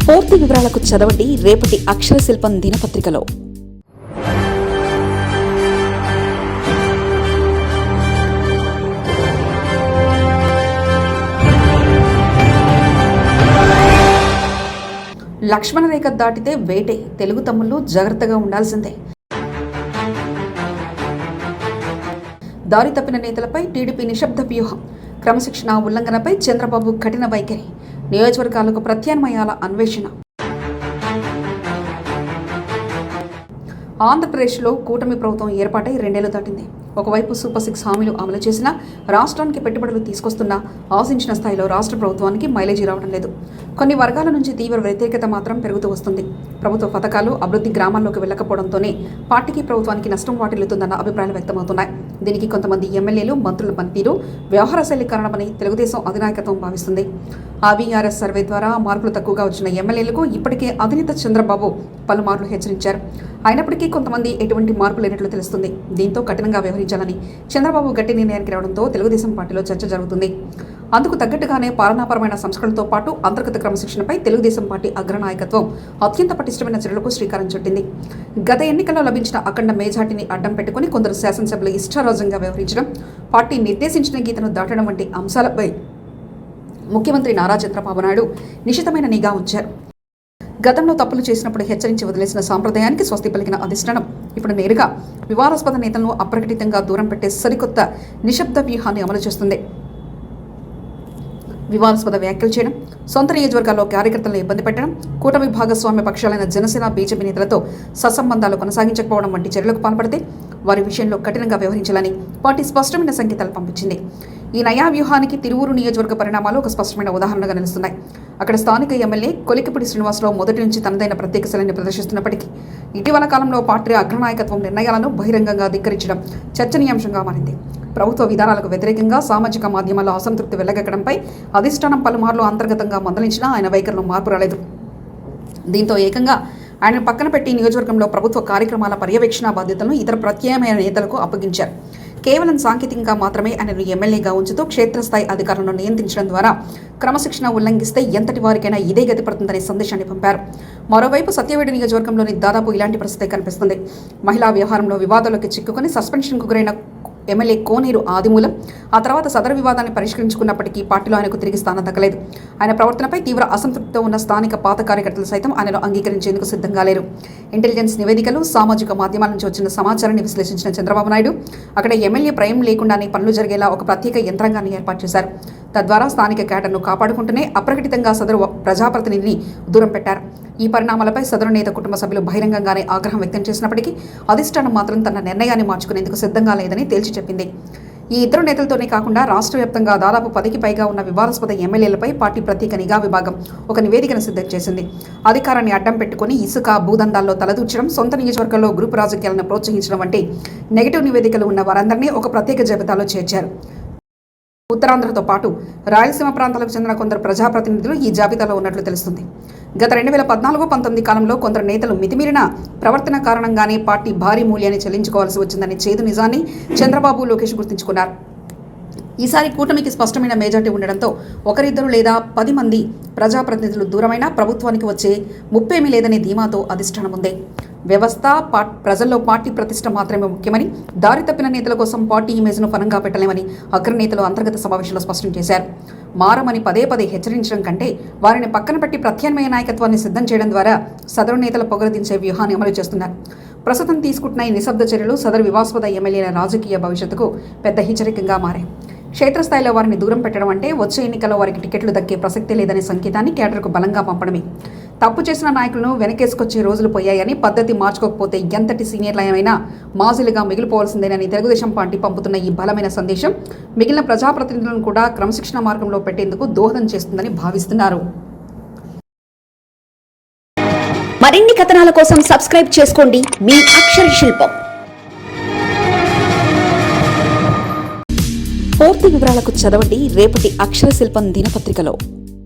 పూర్తి వివరాలకు చదవండి రేపటి అక్షర శిల్పం దినపత్రికలో. లక్ష్మణ రేఖ దాటితే వేటే, తెలుగు తమ్ముళ్ళు జాగ్రత్తగా ఉండాల్సిందే. దారి తప్పిన నేతలపై టీడీపీ నిశ్శబ్ద వ్యూహం, క్రమశిక్షణ ఉల్లంఘనపై చంద్రబాబు కఠిన వైఖరి, నియోజకవర్గాలకు ప్రత్యామ్నాయాల అన్వేషణ. ఆంధ్రప్రదేశ్లో కూటమి ప్రభుత్వం ఏర్పాటై 2 ఏళ్లు దాటింది. ఒకవైపు సూపర్ 6 హామీలు అమలు చేసినా, రాష్ట్రానికి పెట్టుబడులు తీసుకొస్తున్నా ఆశించిన స్థాయిలో రాష్ట్ర ప్రభుత్వానికి మైలేజీ రావడం లేదు. కొన్ని వర్గాల నుంచి తీవ్ర వ్యతిరేకత మాత్రం పెరుగుతూ వస్తుంది. ప్రభుత్వ పథకాలు అభివృద్ధి గ్రామాల్లోకి వెళ్లకపోవడంతోనే పార్టీకి ప్రభుత్వానికి నష్టం వాటిల్లుతుందన్న అభిప్రాయాలు వ్యక్తమవుతున్నాయి. దీనికి కొంతమంది ఎమ్మెల్యేలు, మంత్రుల పనితీరు, వ్యవహార శైలి కారణమని తెలుగుదేశం అధినాయకత్వం భావిస్తుంది. ఆర్వీఆర్ఎస్ సర్వే ద్వారా మార్కులు తక్కువగా వచ్చిన ఎమ్మెల్యేలకు ఇప్పటికే అధినేత చంద్రబాబు పలుమార్లు హెచ్చరించారు. అయినప్పటికీ కొంతమంది ఎటువంటి మార్పు లేనట్లు తెలుస్తుంది. దీంతో కఠినంగా వ్యవహరించాలని చంద్రబాబు గట్టి నిర్ణయానికి రావడంతో తెలుగుదేశం పార్టీలో చర్చ జరుగుతుంది. అందుకు తగ్గట్టుగానే పాలనాపరమైన సంస్కరణలతో పాటు అంతర్గత క్రమశిక్షణపై తెలుగుదేశం పార్టీ అగ్రనాయకత్వం అత్యంత పటిష్టమైన చర్యలకు శ్రీకారం చుట్టింది. గత ఎన్నికల్లో లభించిన అఖండ మేజార్టీని అడ్డం పెట్టుకుని కొందరు శాసనసభ్యులు ఇష్టారాజ్యంగా వ్యవహరించడం, పార్టీ నిర్దేశించిన గీతను దాటడం వంటి అంశాలపై ముఖ్యమంత్రి నారా చంద్రబాబు నాయుడు నిశితమైన నిఘా ఉంచారు. గతంలో తప్పులు చేసినప్పుడు హెచ్చరించి వదిలేసిన సాంప్రదాయానికి స్వస్తి పలికిన అధిష్టానం ఇప్పుడు నేరుగా వివాదాస్పద నేతలను అప్రకటితంగా దూరం పెట్టే సరికొత్త నిశ్శబ్ద వ్యూహాన్ని అమలు చేస్తుంది. వివాదాస్పద వ్యాఖ్యలు చేయడం, సొంత నియోజకవర్గాల్లో కార్యకర్తలను ఇబ్బంది పెట్టడం, కూటమి భాగస్వామ్య పక్షాలైన జనసేన, బీజేపీ నేతలతో సత్సంబంధాలు కొనసాగించకపోవడం వంటి చర్యలకు పాల్పడితే వారి విషయంలో కఠినంగా వ్యవహరించాలని పార్టీ స్పష్టమైన సంకేతాలు పంపించింది. ఈ నయా వ్యూహానికి తిరువూరు నియోజకవర్గ పరిణామాలు ఒక స్పష్టమైన ఉదాహరణగా నిలుస్తున్నాయి. అక్కడ స్థానిక ఎమ్మెల్యే కొలికిపూడి శ్రీనివాసరావు మొదటి నుంచి తనదైన ప్రత్యేక శైలిని ప్రదర్శిస్తున్నప్పటికీ ఇటీవల కాలంలో పార్టీ అగ్రనాయకత్వం నిర్ణయాలను బహిరంగంగా ధిక్కరించడం చర్చనీయాంశంగా మారింది. ప్రభుత్వ విధానాలకు వ్యతిరేకంగా సామాజిక మాధ్యమాల్లో అసంతృప్తి వెళ్లగక్కడంపై అధిష్టానం పలుమార్లు అంతర్గతంగా మందలించినా ఆయన వైఖరిలో మార్పు రాలేదు. దీంతో ఏకంగా ఆయన పక్కన పెట్టి నియోజకవర్గంలో ప్రభుత్వ కార్యక్రమాల పర్యవేక్షణ బాధ్యతలను ఇతర ప్రత్యామ్నాయ నేతలకు అప్పగించారు. కేవలం సాంకేతికంగా మాత్రమే ఆయనను ఎమ్మెల్యేగా ఉంచుతూ క్షేత్రస్థాయి అధికారులను నియంత్రించడం ద్వారా క్రమశిక్షణ ఉల్లంఘిస్తే ఎంతటి వారికైనా ఇదే గతి పడుతుందనే సందేశాన్ని పంపారు. మరోవైపు సత్యవేడి నియోజకవర్గంలోని దాదాపు ఇలాంటి పరిస్థితే కనిపిస్తుంది. మహిళా వ్యవహారంలో వివాదాల్లోకి చిక్కుకొని సస్పెన్షన్కు గురైన ఎమ్మెల్యే కోనేరు ఆదిమూలం ఆ తర్వాత సదరు వివాదాన్ని పరిష్కరించుకున్నప్పటికీ పార్టీలో ఆయనకు తిరిగి స్థానం దక్కలేదు. ఆయన ప్రవర్తనపై తీవ్ర అసంతృప్తితో ఉన్న స్థానిక పాత కార్యకర్తలు సైతం ఆయనను అంగీకరించేందుకు సిద్ధంగా లేరు. ఇంటెలిజెన్స్ నివేదికలు, సామాజిక మాధ్యమాల నుంచి వచ్చిన సమాచారాన్ని విశ్లేషించిన చంద్రబాబు నాయుడు అక్కడ ఎమ్మెల్యే భయం లేకుండానే పనులు జరిగేలా ఒక ప్రత్యేక యంత్రాంగాన్ని ఏర్పాటు చేశారు. తద్వారా స్థానిక కేడర్ను కాపాడుకుంటూనే అప్రకటితంగా సదరు ప్రజాప్రతినిధిని దూరం పెట్టారు. ఈ పరిణామాలపై సదరు నేత కుటుంబ సభ్యులు బహిరంగంగానే ఆగ్రహం వ్యక్తం చేసినప్పటికీ అధిష్టానం మాత్రం తన నిర్ణయాన్ని మార్చుకునేందుకు సిద్ధంగా లేదని తేల్చి చెప్పింది. ఈ ఇద్దరు నేతలతోనే కాకుండా రాష్ట్ర వ్యాప్తంగా దాదాపు 10కి పైగా ఉన్న వివాదాస్పద ఎమ్మెల్యేలపై పార్టీ ప్రత్యేక నిఘా విభాగం ఒక నివేదికను సిద్ధం చేసింది. అధికారాన్ని అడ్డం పెట్టుకుని ఇసుక, భూదందాల్లో తలదూర్చడం, సొంత నియోజకవర్గంలో గ్రూపు రాజకీయాలను ప్రోత్సహించడం వంటి నెగిటివ్ నివేదికలు ఉన్న వారందరినీ ఒక ప్రత్యేక జాబితాలో చేర్చారు. ఉత్తరాంధ్రతో పాటు రాయలసీమ ప్రాంతాలకు చెందిన కొందరు ప్రజాప్రతినిధులు ఈ జాబితాలో ఉన్నట్లు తెలుస్తుంది. గత 2014-19 కాలంలో కొందరు నేతలు మితిమీరిన ప్రవర్తన కారణంగానే పార్టీ భారీ మూల్యాన్ని చెల్లించుకోవాల్సి వచ్చిందని చేదు నిజాన్ని చంద్రబాబు, లోకేష్ గుర్తుంచుకున్నారు. ఈసారి కూటమికి స్పష్టమైన మెజార్టీ ఉండడంతో ఒకరిద్దరు లేదా 10 మంది ప్రజాప్రతినిధులు దూరమైన ప్రభుత్వానికి వచ్చే ముప్పేమీ లేదనే ధీమాతో అధిష్టానం ఉంది. వ్యవస్థ, ప్రజల్లో పార్టీ ప్రతిష్ట మాత్రమే ముఖ్యమని, దారి తప్పిన నేతల కోసం పార్టీ ఇమేజ్ను ఫలంగా పెట్టలేమని అగ్రనేతలు అంతర్గత సమావేశంలో స్పష్టం చేశారు. మారమని పదే పదే హెచ్చరించడం కంటే వారిని పక్కన పెట్టి ప్రత్యామ్నాయ నాయకత్వాన్ని సిద్ధం చేయడం ద్వారా సదరు నేతల పొగరదించే వ్యూహాన్ని అమలు చేస్తున్నారు. ప్రస్తుతం తీసుకుంటున్న ఈ నిశ్శబ్ద చర్యలు సదరు వివాదాస్పద ఎమ్మెల్యేల రాజకీయ భవిష్యత్తుకు పెద్ద హెచ్చరికగా మారాయి. క్షేత్రస్థాయిలో వారిని దూరం పెట్టడం అంటే వచ్చే ఎన్నికల్లో వారికి టికెట్లు దక్కే ప్రసక్తి లేదనే సంకేతాన్ని కేడర్కు బలంగా పంపడమే. తప్పు చేసిన నాయకులను వెనకేసుకొచ్చే రోజులు పోయాయని, పద్ధతి మార్చుకోకపోతే ఎంతటి సీనియర్లైనా మాజీలుగా మిగిలిపోవాల్సిందేనని తెలుగుదేశం పార్టీ పంపుతున్న ఈ బలమైన సందేశం మిగిలిన ప్రజాప్రతినిధులను కూడా క్రమశిక్షణ మార్గంలో పెట్టేందుకు దోహదం చేస్తుందని భావిస్తున్నారు. మరిన్ని కథనాల కోసం సబ్స్క్రైబ్ చేసుకోండి మీ అక్షర శిల్పం. పూర్తి వివరాలకు చదవండి రేపటి అక్షర శిల్పం దినపత్రికలో.